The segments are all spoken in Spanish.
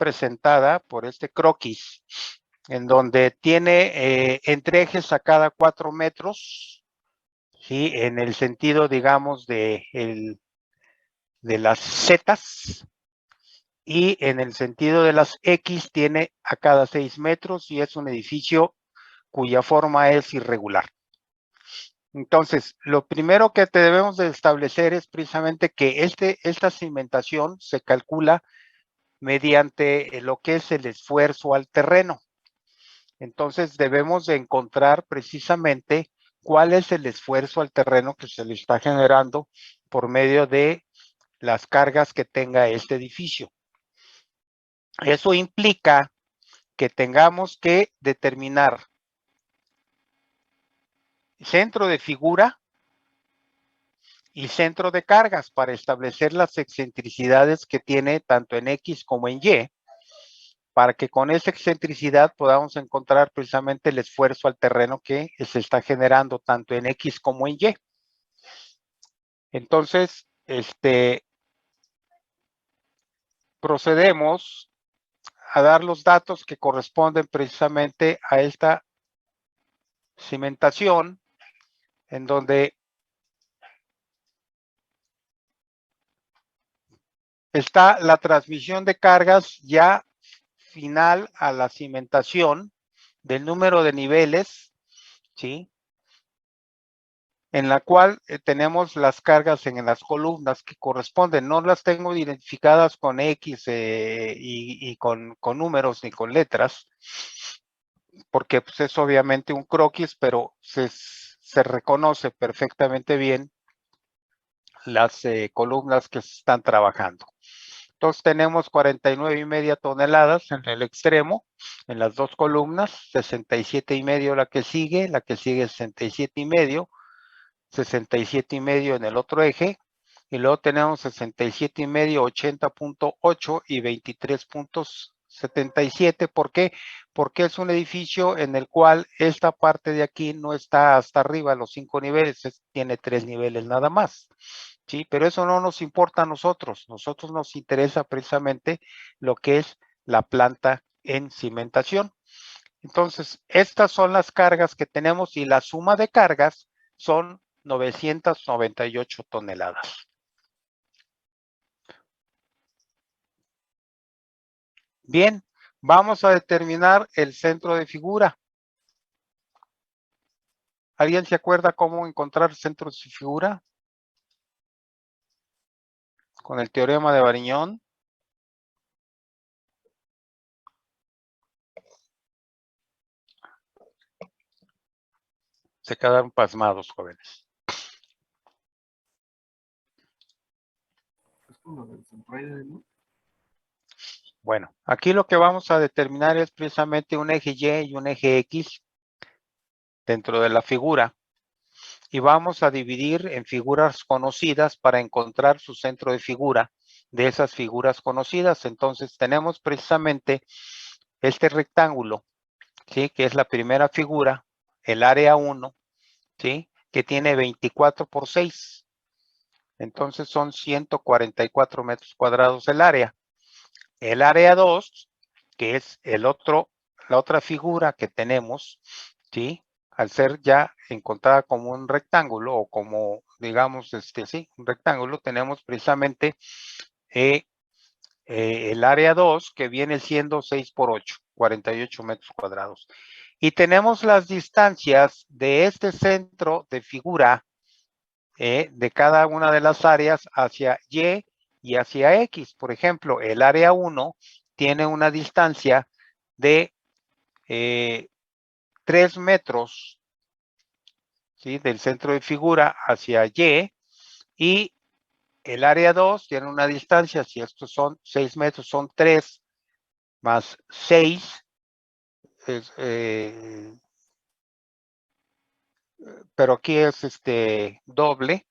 representada por este croquis, en donde tiene entre ejes a cada 4 metros, ¿sí? En el sentido, digamos, de las zetas, y en el sentido de las X tiene a cada 6 metros y es un edificio cuya forma es irregular. Entonces, lo primero que debemos de establecer es precisamente que esta cimentación se calcula mediante lo que es el esfuerzo al terreno. Entonces, debemos de encontrar precisamente cuál es el esfuerzo al terreno que se le está generando por medio de las cargas que tenga este edificio. Eso implica que tengamos que determinar centro de figura y centro de cargas para establecer las excentricidades que tiene tanto en X como en Y, para que con esa excentricidad podamos encontrar precisamente el esfuerzo al terreno que se está generando tanto en X como en Y. Entonces, procedemos a dar los datos que corresponden precisamente a esta cimentación, en donde está la transmisión de cargas ya final a la cimentación del número de niveles, ¿sí? En la cual tenemos las cargas en las columnas que corresponden. No las tengo identificadas con X y con números ni con letras, porque pues, es obviamente un croquis, pero se reconoce perfectamente bien las columnas que se están trabajando. Entonces tenemos 49,5 toneladas en el extremo, en las dos columnas, 67,5 la que sigue 67,5, 67,5 en el otro eje, y luego tenemos 67,5, 80,8 y 23,77. ¿Por qué? Porque es un edificio en el cual esta parte de aquí no está hasta arriba, los 5 niveles, tiene 3 niveles nada más. Sí, pero eso no nos importa a nosotros. Nosotros nos interesa precisamente lo que es la planta en cimentación. Entonces, estas son las cargas que tenemos y la suma de cargas son 998 toneladas. Bien, vamos a determinar el centro de figura. ¿Alguien se acuerda cómo encontrar centros de figura? Con el teorema de Variñón. Se quedaron pasmados, jóvenes. Bueno, aquí lo que vamos a determinar es precisamente un eje Y y un eje X dentro de la figura. Y vamos a dividir en figuras conocidas para encontrar su centro de figura de esas figuras conocidas. Entonces tenemos precisamente este rectángulo, ¿sí? Que es la primera figura, el área 1, ¿sí? Que tiene 24 por 6. Entonces son 144 metros cuadrados el área. El área 2, que es la otra figura que tenemos, ¿sí? Al ser ya encontrada como un rectángulo o como, digamos, sí, un rectángulo, tenemos precisamente el área 2 que viene siendo 6 por 8, 48 metros cuadrados. Y tenemos las distancias de este centro de figura de cada una de las áreas hacia Y y hacia X. Por ejemplo, el área 1 tiene una distancia de 3 metros, ¿sí? Del centro de figura hacia Y, y el área 2 tiene una distancia, si estos son 6 metros, son 3 más 6, pero aquí es doble,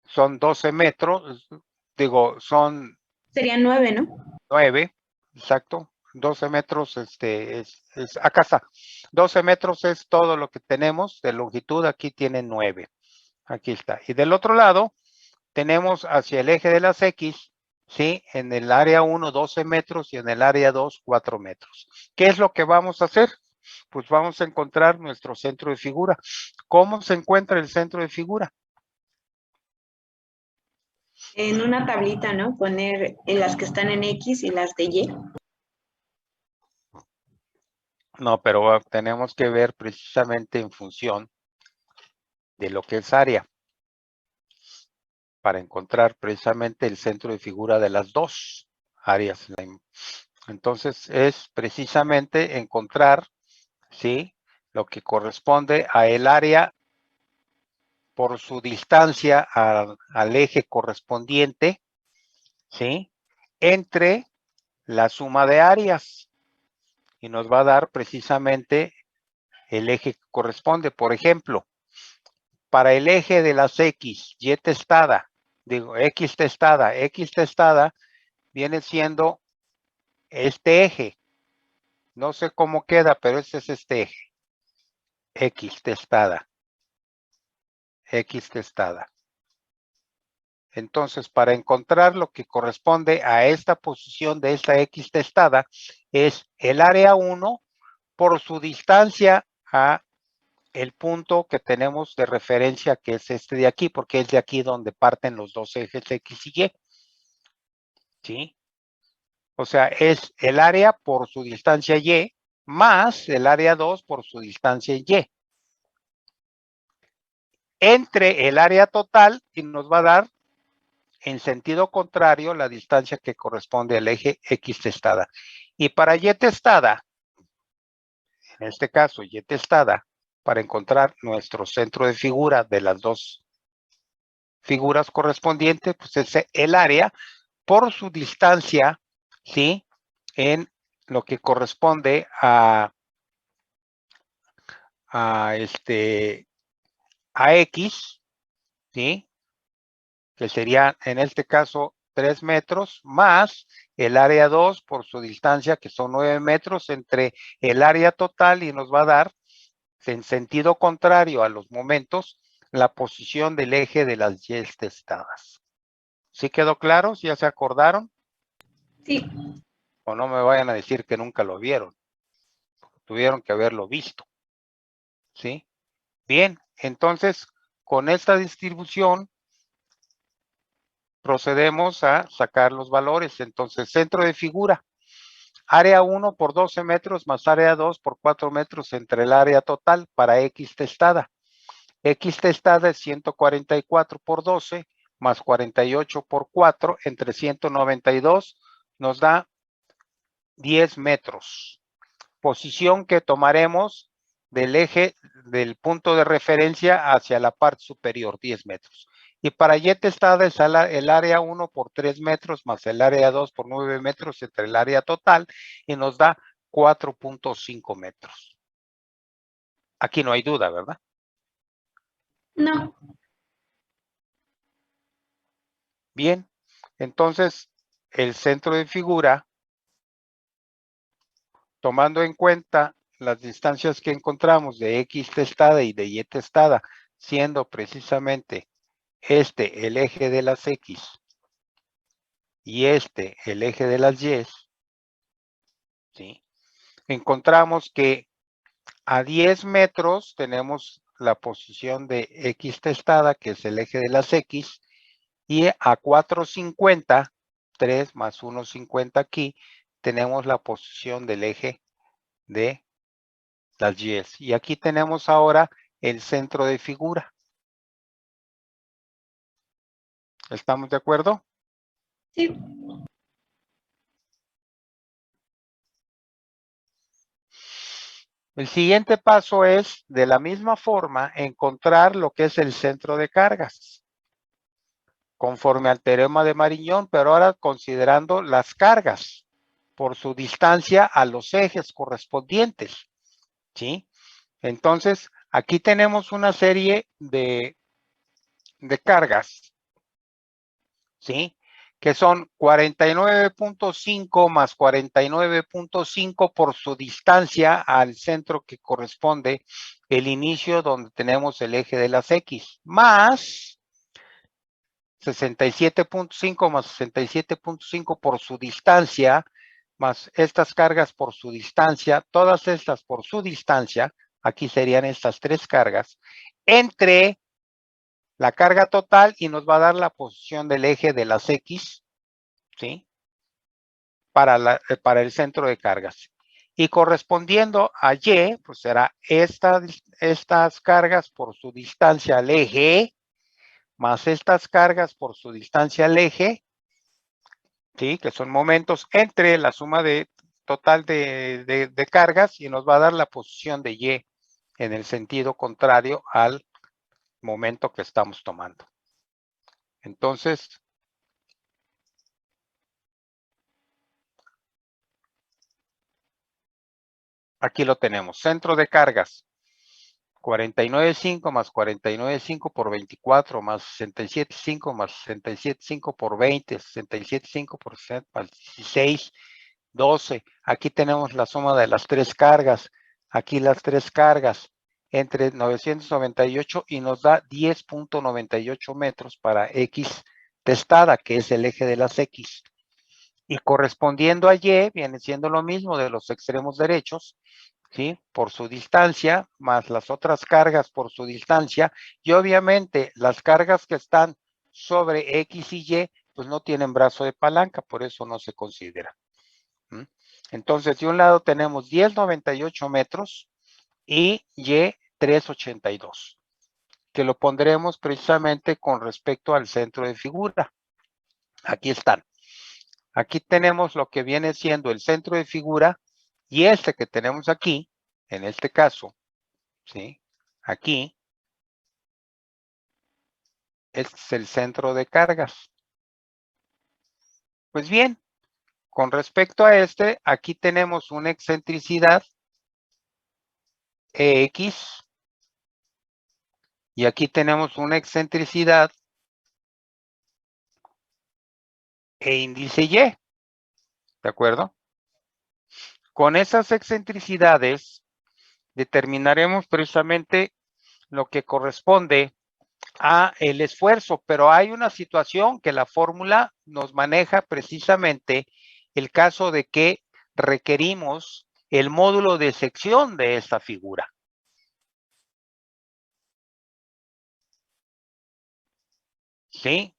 son 12 metros, digo, son... Serían 9, ¿no? 9, exacto. 12 metros, acá está. 12 metros es todo lo que tenemos de longitud, aquí tiene 9. Aquí está. Y del otro lado, tenemos hacia el eje de las X, ¿sí? En el área 1, 12 metros y en el área 2, 4 metros. ¿Qué es lo que vamos a hacer? Pues vamos a encontrar nuestro centro de figura. ¿Cómo se encuentra el centro de figura? En una tablita, ¿no? Poner las que están en X y las de Y. No, pero tenemos que ver precisamente en función de lo que es área, para encontrar precisamente el centro de figura de las dos áreas. Entonces es precisamente encontrar, ¿sí?, lo que corresponde a el área por su distancia al eje correspondiente, ¿sí?, entre la suma de áreas, y nos va a dar precisamente el eje que corresponde. Por ejemplo, para el eje de las X, Y testada, digo, X testada viene siendo este eje. No sé cómo queda, pero este es este eje. X testada. X testada. Entonces, para encontrar lo que corresponde a esta posición de esta X testada, es el área 1 por su distancia a el punto que tenemos de referencia, que es este de aquí, porque es de aquí donde parten los dos ejes X y Y. ¿Sí? O sea, es el área por su distancia Y más el área 2 por su distancia Y. Entre el área total y nos va a dar en sentido contrario la distancia que corresponde al eje X testada. Y para Y testada, en este caso Y testada, para encontrar nuestro centro de figura de las dos figuras correspondientes, pues es el área por su distancia, ¿sí?, en lo que corresponde a X, ¿sí?, que sería en este caso 3 metros, más el área 2 por su distancia, que son 9 metros entre el área total, y nos va a dar, en sentido contrario a los momentos, la posición del eje de las Y testadas. ¿Sí quedó claro? ¿Ya se acordaron? Sí. O no me vayan a decir que nunca lo vieron. Tuvieron que haberlo visto. ¿Sí? Bien, entonces, con esta distribución procedemos a sacar los valores. Entonces, centro de figura, área 1 por 12 metros más área 2 por 4 metros entre el área total para X testada. X testada es 144 por 12 más 48 por 4 entre 192 nos da 10 metros. Posición que tomaremos del eje del punto de referencia hacia la parte superior, 10 metros. Y para Y testada es el área 1 por 3 metros más el área 2 por 9 metros entre el área total, y nos da 4.5 metros. Aquí no hay duda, ¿verdad? No. Bien, entonces el centro de figura, tomando en cuenta las distancias que encontramos de X testada y de Y testada, siendo precisamente este el eje de las X y este el eje de las Y, ¿sí?, encontramos que a 10 metros tenemos la posición de X testada, que es el eje de las X, y a 450, 3 más 1,50 aquí, tenemos la posición del eje de las Y. Y aquí tenemos ahora el centro de figura. ¿Estamos de acuerdo? Sí. El siguiente paso es, de la misma forma, encontrar lo que es el centro de cargas, conforme al teorema de Mariñón, pero ahora considerando las cargas por su distancia a los ejes correspondientes, ¿sí? Entonces, aquí tenemos una serie de cargas, ¿sí?, que son 49.5 más 49.5 por su distancia al centro que corresponde el inicio donde tenemos el eje de las X, más 67.5 más 67.5 por su distancia, más estas cargas por su distancia, todas estas por su distancia, aquí serían estas tres cargas, entre la carga total y nos va a dar la posición del eje de las X, ¿sí? Para el centro de cargas. Y correspondiendo a Y, pues será estas cargas por su distancia al eje, más estas cargas por su distancia al eje, ¿sí? Que son momentos entre la suma total de cargas y nos va a dar la posición de Y en el sentido contrario al momento que estamos tomando. Entonces, aquí lo tenemos. Centro de cargas. 49.5 más 49.5 por 24 más 67.5 más 67.5 por 20, 67.5 por 16, 12. Aquí tenemos la suma de las tres cargas. Aquí las tres cargas entre 998 y nos da 10.98 metros para X testada, que es el eje de las X. Y correspondiendo a Y, viene siendo lo mismo de los extremos derechos, ¿sí? Por su distancia, más las otras cargas por su distancia, y obviamente las cargas que están sobre X y Y, pues no tienen brazo de palanca, por eso no se considera. Entonces, de un lado tenemos 10.98 metros y Y 3.82, que lo pondremos precisamente con respecto al centro de figura. Aquí están. Aquí tenemos lo que viene siendo el centro de figura y este que tenemos aquí, en este caso, ¿sí? Aquí, este es el centro de cargas. Pues bien, con respecto a este, aquí tenemos una excentricidad EX y aquí tenemos una excentricidad e índice Y, ¿de acuerdo? Con esas excentricidades determinaremos precisamente lo que corresponde a el esfuerzo, pero hay una situación que la fórmula nos maneja precisamente el caso de que requerimos el módulo de sección de esta figura. ¿Sí?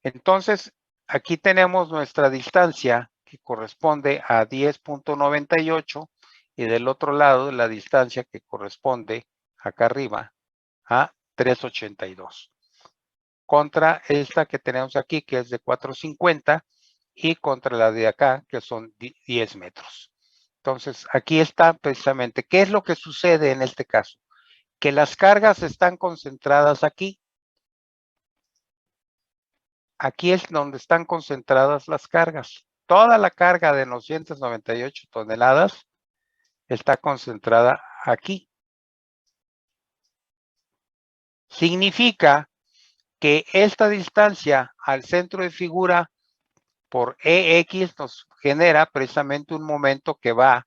Entonces, aquí tenemos nuestra distancia que corresponde a 10.98 y del otro lado la distancia que corresponde acá arriba a 3.82. Contra esta que tenemos aquí que es de 4.50 y contra la de acá que son 10 metros. Entonces, aquí está precisamente, ¿qué es lo que sucede en este caso? Que las cargas están concentradas aquí. Aquí es donde están concentradas las cargas. Toda la carga de 998 toneladas está concentrada aquí. Significa que esta distancia al centro de figura por EX nos genera precisamente un momento que va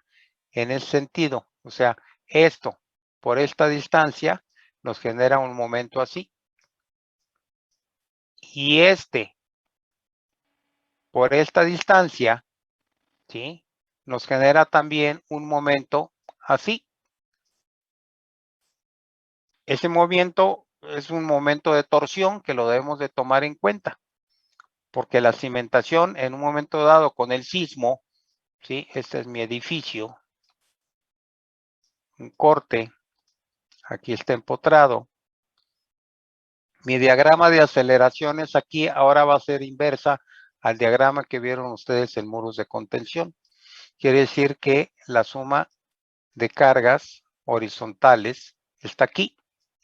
en ese sentido. O sea, esto por esta distancia nos genera un momento así. Y este por esta distancia, ¿sí? Nos genera también un momento así. Ese movimiento es un momento de torsión que lo debemos de tomar en cuenta, porque la cimentación en un momento dado con el sismo, ¿sí? Este es mi edificio, un corte, aquí está empotrado. Mi diagrama de aceleraciones aquí ahora va a ser inversa al diagrama que vieron ustedes en muros de contención. Quiere decir que la suma de cargas horizontales está aquí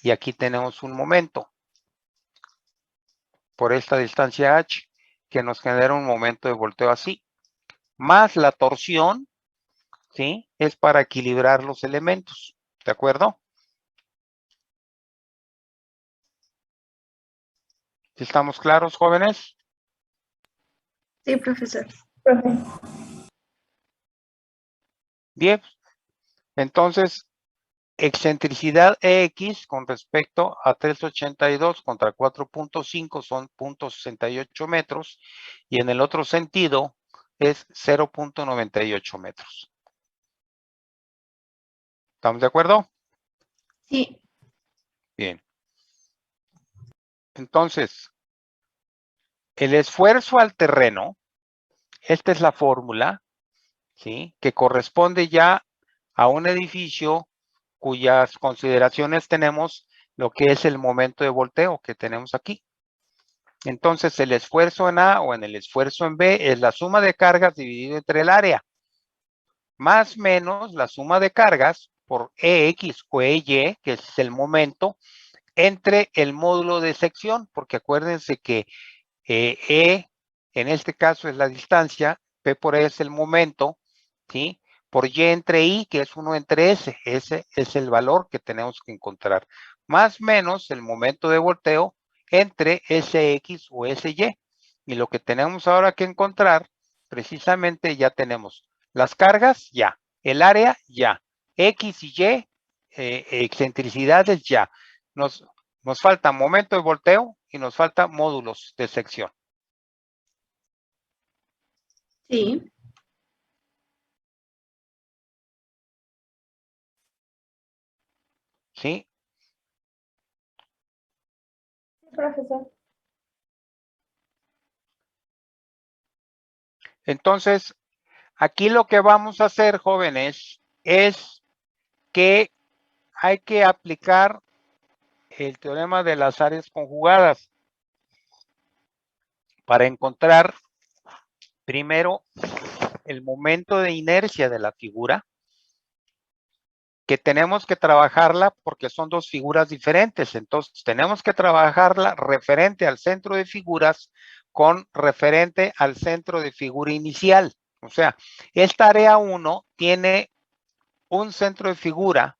y aquí tenemos un momento por esta distancia h que nos genera un momento de volteo así, más la torsión, ¿sí? Es para equilibrar los elementos, ¿de acuerdo? ¿Estamos claros, jóvenes? Sí, profesor. Bien, entonces excentricidad EX con respecto a 382 contra 4.5 son 0.68 metros y en el otro sentido es 0.98 metros. ¿Estamos de acuerdo? Sí. Bien. Entonces, el esfuerzo al terreno, esta es la fórmula, ¿sí? Que corresponde ya a un edificio cuyas consideraciones tenemos lo que es el momento de volteo que tenemos aquí. Entonces, el esfuerzo en A o en el esfuerzo en B es la suma de cargas dividido entre el área, más menos la suma de cargas por EX o EY, que es el momento, entre el módulo de sección, porque acuérdense que E en este caso es la distancia, P por E es el momento, ¿sí? Por Y entre I, que es 1 entre S, ese es el valor que tenemos que encontrar, más menos el momento de volteo entre SX o SY. Y lo que tenemos ahora que encontrar, precisamente ya tenemos las cargas, ya, el área, ya, X y Y, excentricidades, ya. Nos falta momento de volteo y nos falta módulos de sección. Sí. ¿Sí? Sí, profesor. Entonces, aquí lo que vamos a hacer, jóvenes, es que hay que aplicar el teorema de las áreas conjugadas para encontrar primero el momento de inercia de la figura, que tenemos que trabajarla porque son dos figuras diferentes. Entonces, tenemos que trabajarla referente al centro de figuras con referente al centro de figura inicial. O sea, esta área 1 tiene un centro de figura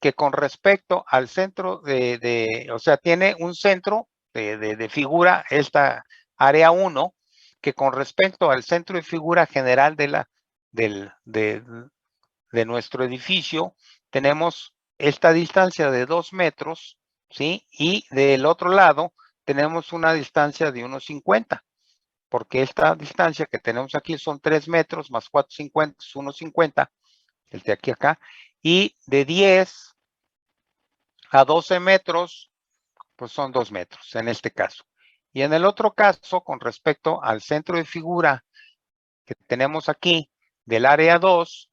que con respecto al centro o sea, tiene un centro de figura, esta área 1, que con respecto al centro de figura general de nuestro edificio, tenemos esta distancia de 2 metros, ¿sí? Y del otro lado tenemos una distancia de 1.50, porque esta distancia que tenemos aquí son 3 metros más 4.50 es 1.50, el de aquí a acá, y de 10 a 12 metros, pues son 2 metros en este caso. Y en el otro caso, con respecto al centro de figura que tenemos aquí del área 2,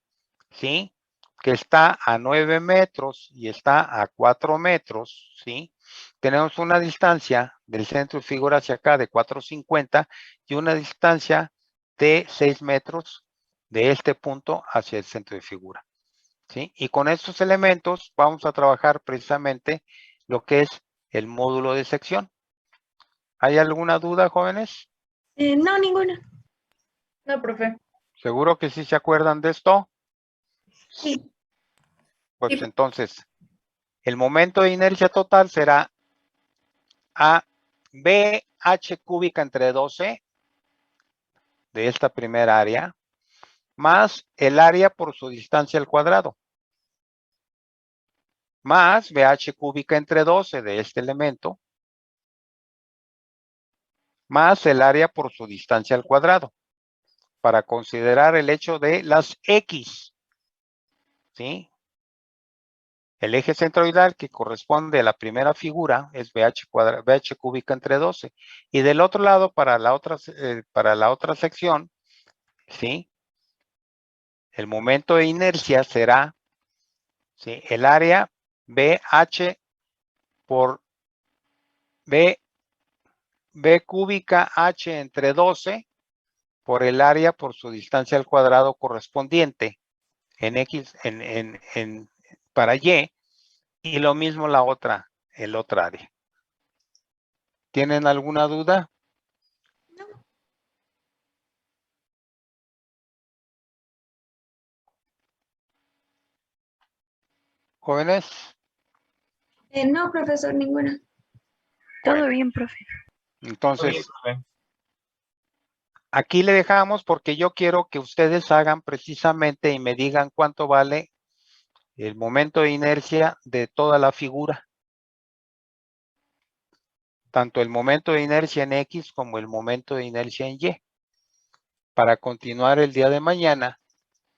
¿sí? Que está a 9 metros y está a 4 metros, ¿sí? Tenemos una distancia del centro de figura hacia acá de 4.50 y una distancia de 6 metros de este punto hacia el centro de figura, ¿sí? Y con estos elementos vamos a trabajar precisamente lo que es el módulo de sección. ¿Hay alguna duda, jóvenes? No, ninguna. No, profe. ¿Seguro que sí se acuerdan de esto? Sí. Pues Sí. entonces, el momento de inercia total será a BH cúbica entre 12 de esta primera área, más el área por su distancia al cuadrado, más BH cúbica entre 12 de este elemento, más el área por su distancia al cuadrado, para considerar el hecho de las X, ¿sí? El eje centroidal que corresponde a la primera figura es BH cúbica entre 12. Y del otro lado, para la otra sección, ¿sí? El momento de inercia será, ¿sí? El área BH por B cúbica H entre 12 por el área por su distancia al cuadrado correspondiente en X, para Y, y lo mismo el otra área. ¿Tienen alguna duda? ¿Jóvenes? No, profesor, ninguna. Todo bien, profe. Entonces, aquí le dejamos porque yo quiero que ustedes hagan precisamente y me digan cuánto vale el momento de inercia de toda la figura. Tanto el momento de inercia en X como el momento de inercia en Y. Para continuar el día de mañana,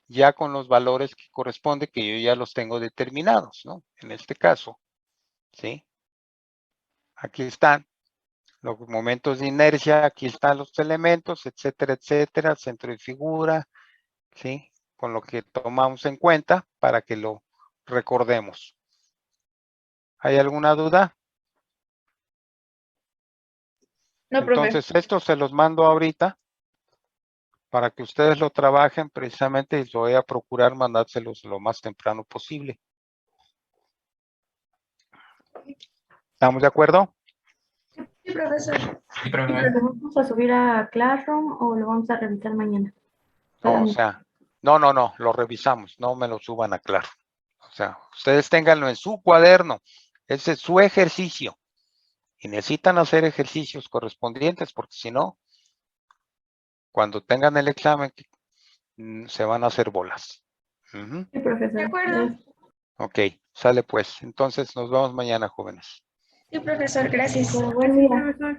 ya con los valores que corresponde, que yo ya los tengo determinados, ¿no? En este caso, ¿sí? Aquí están los momentos de inercia, aquí están los elementos, etcétera, centro de figura, ¿sí? Con lo que tomamos en cuenta para que lo recordemos. ¿Hay alguna duda? No, profe. Entonces, esto se los mando ahorita para que ustedes lo trabajen precisamente y lo voy a procurar mandárselos lo más temprano posible. ¿Estamos de acuerdo? Sí, profesor. Sí, profe. ¿Lo vamos a subir a Classroom o lo vamos a revisar mañana? No, o sea, no, lo revisamos, no me lo suban a Claro. O sea, ustedes ténganlo en su cuaderno, ese es su ejercicio. Y necesitan hacer ejercicios correspondientes porque si no, cuando tengan el examen, se van a hacer bolas. Ujú. Sí, profesor. De acuerdo. Ok, sale pues. Entonces nos vemos mañana, jóvenes. Sí, profesor, gracias. Buen día. Profesor.